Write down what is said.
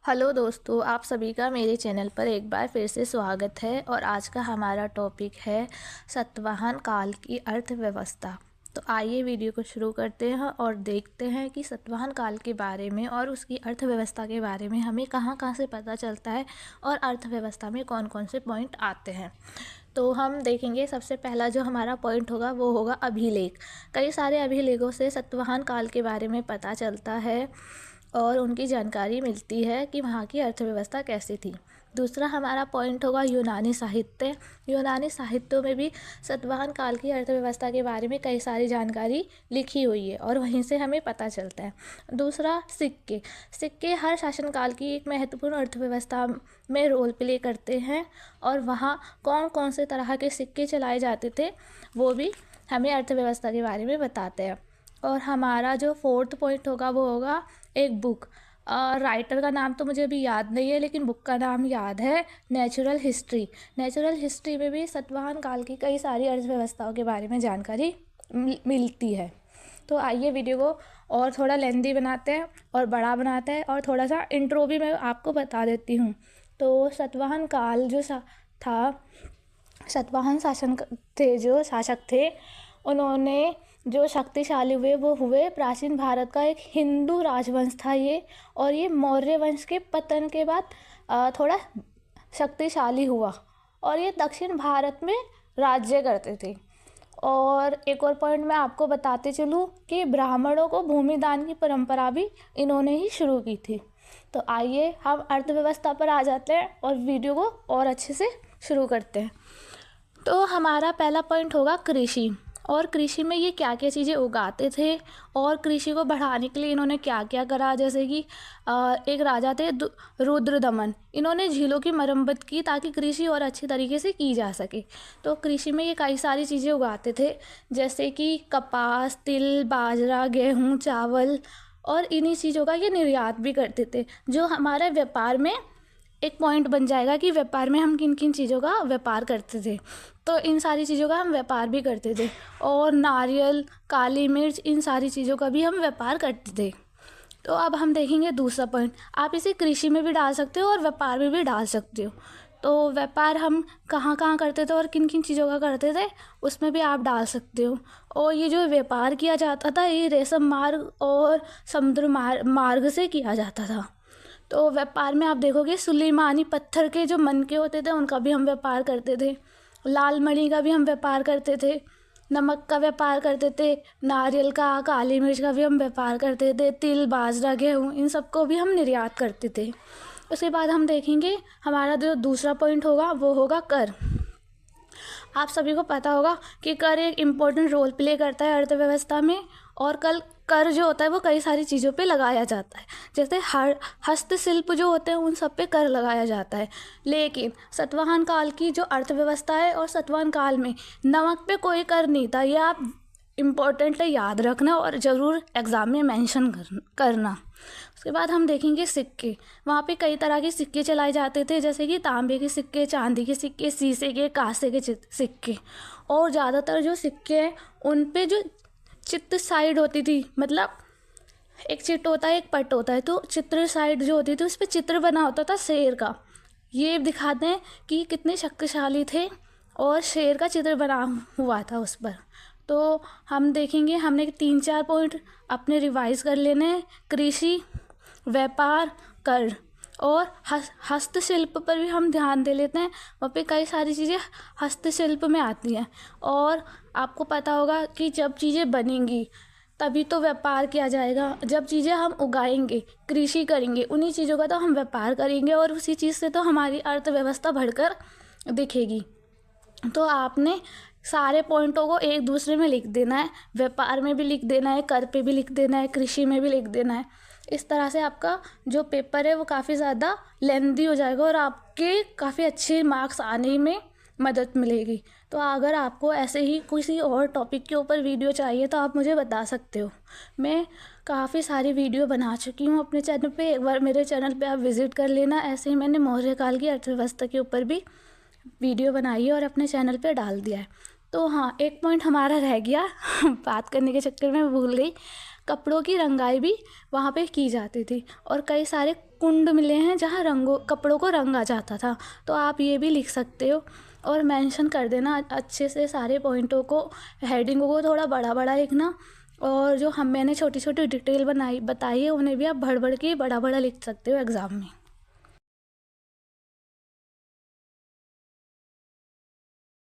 Hello दोस्तों, आप सभी का मेरे चैनल पर एक बार फिर से स्वागत है। और आज का हमारा टॉपिक है सातवाहन काल की अर्थव्यवस्था। तो आइए वीडियो को शुरू करते हैं और देखते हैं कि सातवाहन काल के बारे में और उसकी अर्थव्यवस्था के बारे में हमें कहाँ कहाँ से पता चलता है और अर्थव्यवस्था में कौन कौन से पॉइंट आते हैं। तो हम देखेंगे, सबसे पहला जो हमारा पॉइंट होगा वो होगा अभिलेख। कई सारे अभिलेखों से सातवाहन काल के बारे में पता चलता है और उनकी जानकारी मिलती है कि वहाँ की अर्थव्यवस्था कैसी थी। दूसरा हमारा पॉइंट होगा यूनानी साहित्य। यूनानी साहित्यों में भी सातवाहन काल की अर्थव्यवस्था के बारे में कई सारी जानकारी लिखी हुई है और वहीं से हमें पता चलता है। दूसरा सिक्के। सिक्के हर शासनकाल की एक महत्वपूर्ण अर्थव्यवस्था में रोल प्ले करते हैं और वहाँ कौन कौन से तरह के सिक्के चलाए जाते थे वो भी हमें अर्थव्यवस्था के बारे में बताते हैं। और हमारा जो फोर्थ पॉइंट होगा वो होगा एक बुक। राइटर का नाम तो मुझे अभी याद नहीं है, लेकिन बुक का नाम याद है, नेचुरल हिस्ट्री। नेचुरल हिस्ट्री में भी सातवाहन काल की कई सारी अर्थव्यवस्थाओं के बारे में जानकारी मिलती है। तो आइए वीडियो को और थोड़ा लेंदी बनाते हैं और बड़ा बनाते हैं, और थोड़ा सा इंट्रो भी मैं आपको बता देती हूँ। तो सातवाहन काल जो था, सातवाहन जो शासक थे, उन्होंने जो शक्तिशाली हुए वो हुए प्राचीन भारत का एक हिंदू राजवंश था ये। और ये मौर्य वंश के पतन के बाद थोड़ा शक्तिशाली हुआ और ये दक्षिण भारत में राज्य करते थे। और एक और पॉइंट मैं आपको बताते चलूँ कि ब्राह्मणों को भूमि दान की परंपरा भी इन्होंने ही शुरू की थी। तो आइए हम अर्थव्यवस्था पर आ जाते हैं और वीडियो को और अच्छे से शुरू करते हैं। तो हमारा पहला पॉइंट होगा कृषि। और कृषि में ये क्या क्या चीज़ें उगाते थे और कृषि को बढ़ाने के लिए इन्होंने क्या क्या करा। जैसे कि एक राजा थे रुद्रदमन, इन्होंने झीलों की मरम्मत की ताकि कृषि और अच्छी तरीके से की जा सके। तो कृषि में ये कई सारी चीज़ें उगाते थे, जैसे कि कपास, तिल, बाजरा, गेहूँ, चावल, और इन्हीं चीज़ों का ये निर्यात भी करते थे, जो हमारे व्यापार में एक पॉइंट बन जाएगा कि व्यापार में हम किन किन चीज़ों का व्यापार करते थे। तो इन सारी चीज़ों का हम व्यापार भी करते थे। और नारियल, काली मिर्च, इन सारी चीज़ों का भी हम व्यापार करते थे। तो अब हम देखेंगे दूसरा पॉइंट। आप इसे कृषि में भी डाल सकते हो और व्यापार में भी डाल सकते हो। तो व्यापार हम कहाँ कहाँ करते थे और किन किन चीज़ों का करते थे उसमें भी आप डाल सकते हो। और ये जो व्यापार किया जाता था ये रेशम मार्ग और समुद्र मार्ग से किया जाता था। तो व्यापार में आप देखोगे सुलेमानी पत्थर के जो मनके होते थे उनका भी हम व्यापार करते थे, लाल मणि का भी हम व्यापार करते थे, नमक का व्यापार करते थे, नारियल का, काली मिर्च का भी हम व्यापार करते थे, तिल, बाजरा, गेहूँ, इन सबको भी हम निर्यात करते थे। उसके बाद हम देखेंगे हमारा जो दूसरा पॉइंट होगा वो होगा कर। आप सभी को पता होगा कि कर एक इम्पोर्टेंट रोल प्ले करता है अर्थव्यवस्था में। और कर जो होता है वो कई सारी चीज़ों पे लगाया जाता है, जैसे हस्तशिल्प जो होते हैं उन सब पे कर लगाया जाता है। लेकिन सातवाहन काल की जो अर्थव्यवस्था है और सातवाहन काल में नमक पे कोई कर नहीं था। ये आप इम्पोर्टेंट है, याद रखना और ज़रूर एग्ज़ाम में मेंशन करना। उसके बाद हम देखेंगे सिक्के। वहाँ पे कई तरह के सिक्के चलाए जाते थे, जैसे कि तांबे के सिक्के, चांदी के सिक्के, शीशे के, कांसे के सिक्के। और ज़्यादातर जो सिक्के हैं उन पे जो चित्र साइड होती थी, मतलब एक चिट होता है एक पट होता है, तो चित्र साइड जो होती थी उस पर चित्र बना होता था शेर का। ये दिखाते हैं कि कितने शक्तिशाली थे और शेर का चित्र बना हुआ था उस पर। तो हम देखेंगे, हमने 3-4 पॉइंट अपने रिवाइज कर लेने हैं। कृषि, व्यापार, कर और हस्तशिल्प पर भी हम ध्यान दे लेते हैं। वहाँ पे कई सारी चीज़ें हस्तशिल्प में आती हैं। और आपको पता होगा कि जब चीज़ें बनेंगी तभी तो व्यापार किया जाएगा। जब चीज़ें हम उगाएंगे, कृषि करेंगे, उन्हीं चीज़ों का तो हम व्यापार करेंगे और उसी चीज़ से तो हमारी अर्थव्यवस्था बढ़कर दिखेगी। तो आपने सारे पॉइंटों को एक दूसरे में लिख देना है, व्यापार में भी लिख देना है, कर पे भी लिख देना है, कृषि में भी लिख देना है। इस तरह से आपका जो पेपर है वो काफ़ी ज़्यादा लेंदी हो जाएगा और आपके काफ़ी अच्छे मार्क्स आने में मदद मिलेगी। तो अगर आपको ऐसे ही किसी और टॉपिक के ऊपर वीडियो चाहिए तो आप मुझे बता सकते हो। मैं काफ़ी सारी वीडियो बना चुकी हूँ अपने चैनल पे, एक बार मेरे चैनल पे आप विज़िट कर लेना। ऐसे ही मैंने मौर्य काल की अर्थव्यवस्था के ऊपर भी वीडियो बनाई है और अपने चैनल पे डाल दिया है। तो हाँ, एक पॉइंट हमारा रह गया बात करने के चक्कर में भूल गई। कपड़ों की रंगाई भी वहाँ पे की जाती थी और कई सारे कुंड मिले हैं जहाँ कपड़ों को रंगा जाता था। तो आप ये भी लिख सकते हो और मेंशन कर देना अच्छे से सारे पॉइंटों को, हेडिंगों को थोड़ा बड़ा बड़ा लिखना, और जो मैंने छोटी छोटी डिटेल बताई है उन्हें भी आप भर भर के बड़ा बड़ा लिख सकते हो एग्ज़ाम में।